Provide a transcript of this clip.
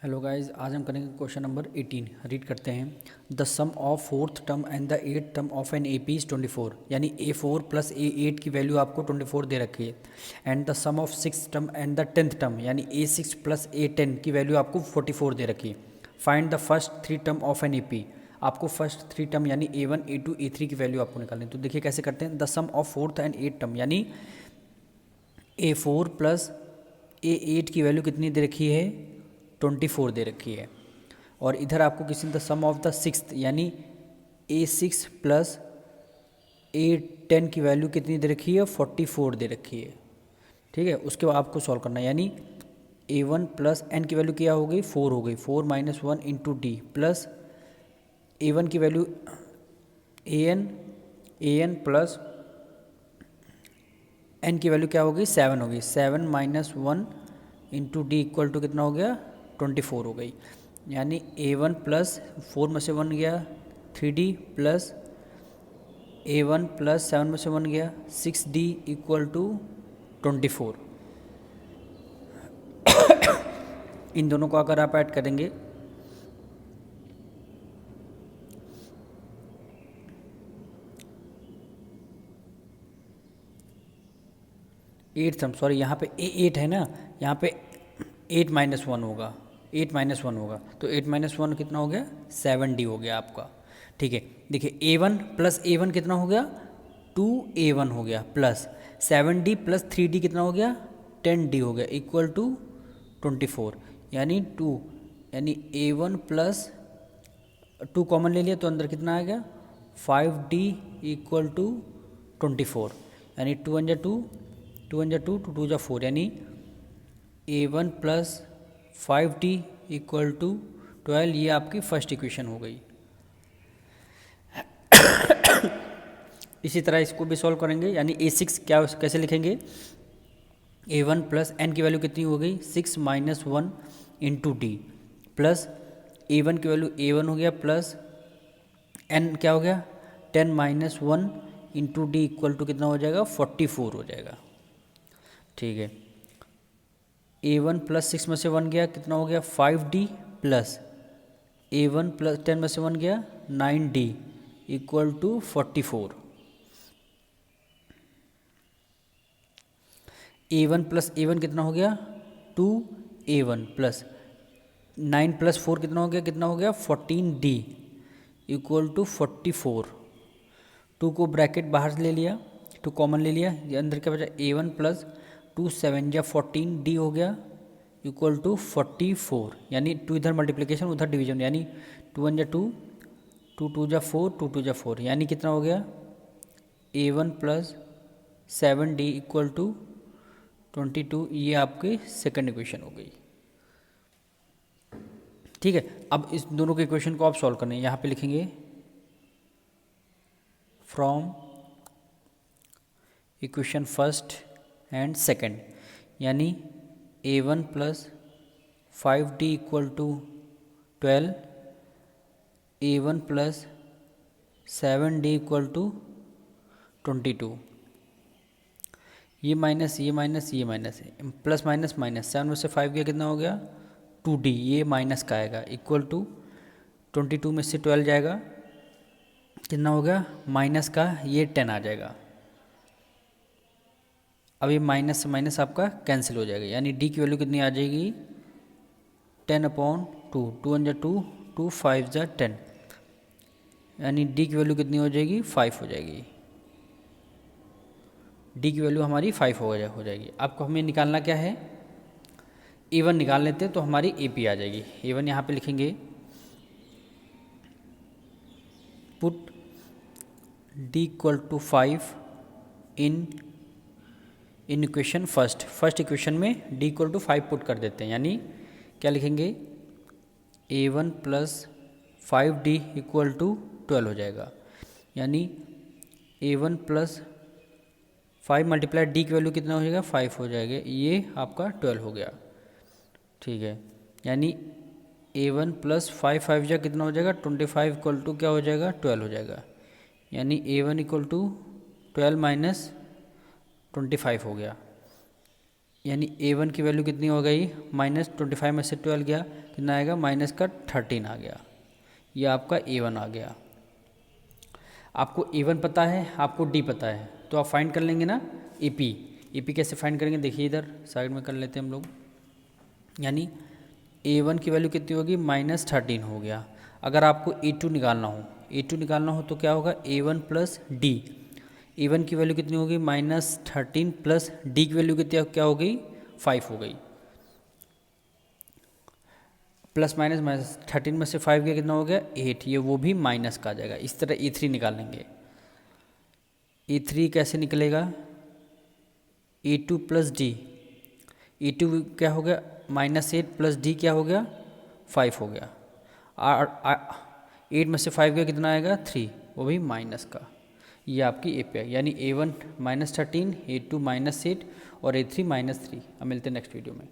Hello guys, आज हम करेंगे क्वेश्चन नंबर 18। रीड करते हैं। The sum of fourth term and the eight term of an A P is 24। यानी A4 plus A8 की value आपको 24 दे रखी है। And the sum of six term and the 10th term यानी A6 plus A10 की value आपको 44 दे रखी है। Find the first three term of an A P. आपको फर्स्ट थ्री टर्म यानी A1 A2 A3 की वैल्यू आपको निकालनी है। तो देखिए कैसे करते हैं। The sum of fourth and eight term यानी A4 प्लस A8 की वैल्यू कितनी दे रखी है, 24 दे रखी है। और इधर आपको किसी the sum of the sixth यानी A6 प्लस A10 की वैल्यू कितनी दे रखी है, 44 दे रखी है। ठीक है, उसके बाद आपको सॉल्व करना है। यानी A1 प्लस n की वैल्यू क्या हो गई, 4 हो गई। 4 minus 1 into D plus A1 की वैल्यू an प्लस n की वैल्यू क्या हो गई, 7 हो गई। 7 minus 1 into d equal to कितना हो गया, 24 हो गई। यानी A1 प्लस 4 में से 1 गया 3D प्लस A1 प्लस 7 में से 1 गया 6D इक्वल टू 24। इन दोनों को अगर आप ऐड करेंगे एट सम सॉरी यहाँ पे A8 है ना, यहाँ पे 8 माइनस 1 होगा, 8 माइनस 1 होगा। तो 8 माइनस 1 कितना हो गया, 7D हो गया आपका। ठीक है, देखिए A1 प्लस A1 कितना हो गया, 2A1 हो गया प्लस 7D प्लस 3D कितना हो गया, 10D हो गया इक्वल टू 24। यानी 2 यानी A1 प्लस 2 कॉमन ले लिया तो अंदर कितना आ गया, 5D इक्वल टू 24। यानी 2 1 जा 2 2 1 जा 2 2 2 जा 4। यानी A1 plus 5D equal to 12। ये आपकी फर्स्ट इक्वेशन हो गई। इसी तरह इसको भी सॉल्व करेंगे। यानी A6 क्या कैसे लिखेंगे, A1 प्लस n की वैल्यू कितनी हो गई, 6 minus 1 into D plus A1 की वैल्यू A1 हो गया प्लस n क्या हो गया, 10 minus 1 into d equal to कितना हो जाएगा, 44 हो जाएगा। ठीक है, A1 प्लस 6 में से 1 गया कितना हो गया, 5D प्लस A1 प्लस 10 में से 1 गया 9D equal to 44। A1 plus A1 कितना हो गया, 2A1 प्लस 9 प्लस 4 कितना हो गया 14D इक्वल टू 44। 2 को ब्रैकेट बाहर से ले लिया, 2 कॉमन ले लिया, ये अंदर क्या बचा, A1 प्लस 2 7 या 14D हो गया इक्वल टू 44। यानी 2 इधर मल्टीप्लिकेशन उधर डिवीजन, यानी 2 1 जा 2 2 2 जा 4 2 2 जा 4। यानी कितना हो गया, A1 plus 7D equal to 22। ये आपकी सेकंड इक्वेशन हो गई। ठीक है, अब इस दोनों के इक्वेशन को आप सॉल्व करने, यहाँ पे लिखेंगे from equation first and second. यानी A1 plus 5D equal to 12, A1 plus 7D equal to 22। ये माइनस ये माइनस ये माइनस है, प्लस माइनस माइनस, 7 में से 5 गया कितना हो गया 2D, ये माइनस का आएगा इक्वल टू 22 में से 12 जाएगा कितना हो गया माइनस का, ये 10 आ जाएगा। अब ये माइनस से माइनस आपका कैंसिल हो जाएगा। यानी D की वैल्यू कितनी आ जाएगी, 10/2 2 1 जा 2 2 5 जा 10। यानी D की वैल्यू कितनी हो जाएगी, 5 हो जाएगी। D की वैल्यू हमारी 5 हो जाएगी। आपको हमें निकालना क्या है, A1 निकाल लेते हैं तो हमारी AP आ जाएगी। A1 यहाँ पे लिखेंगे, put D equal to 5 in equation first equation में D इक्वल टू 5 पुट कर देते हैं। यानी क्या लिखेंगे, A1 plus 5D equal to 12 हो जाएगा। यानी A1 प्लस 5 मल्टीप्लाई D की वैल्यू कितना हो जाएगा, 5 हो जाएगा। ये आपका 12 हो गया। ठीक है, यानी A1 प्लस 5 5 जा कितना हो जाएगा, 25 इक्वल टू क्या हो जाएगा, 12 हो जाएगा। यानी A1 इक्वल टू 12 माइनस 25 हो गया। यानी A1 की वैल्यू कितनी हो गई, -25 में से 12 गया, कितना आएगा, माइनस का 13 आ गया। ये आपका A1 आ गया। आपको A1 पता है, आपको D पता है, तो आप फाइंड कर लेंगे ना AP कैसे फाइंड करेंगे, देखिए इधर साइड में कर लेते हैं हम लोग। यानी A1 की वैल्यू कितनी होगी, -13 हो गया। अगर आपको A2 निकालना हो तो क्या होगा, A1 प्लस D। A1 की वैल्यू कितनी होगी, -13 प्लस D की वैल्यू कितनी क्या हो गई, 5 हो गई। प्लस माइनस 13 में से 5 गया, कितना हो गया, 8। ये वो भी माइनस का आ जाएगा। इस तरह A3 निकालेंगे। A3 कैसे निकलेगा, A2 प्लस D। A2 क्या हो गया, -8 प्लस D क्या हो गया, 5 हो गया। 8 में से 5 गया, कितना आएगा, 3, वो भी माइनस का। ये आपकी API, यानी A1 -13, A2 -8 और A3 -3। अब मिलते हैं नेक्स्ट वीडियो में।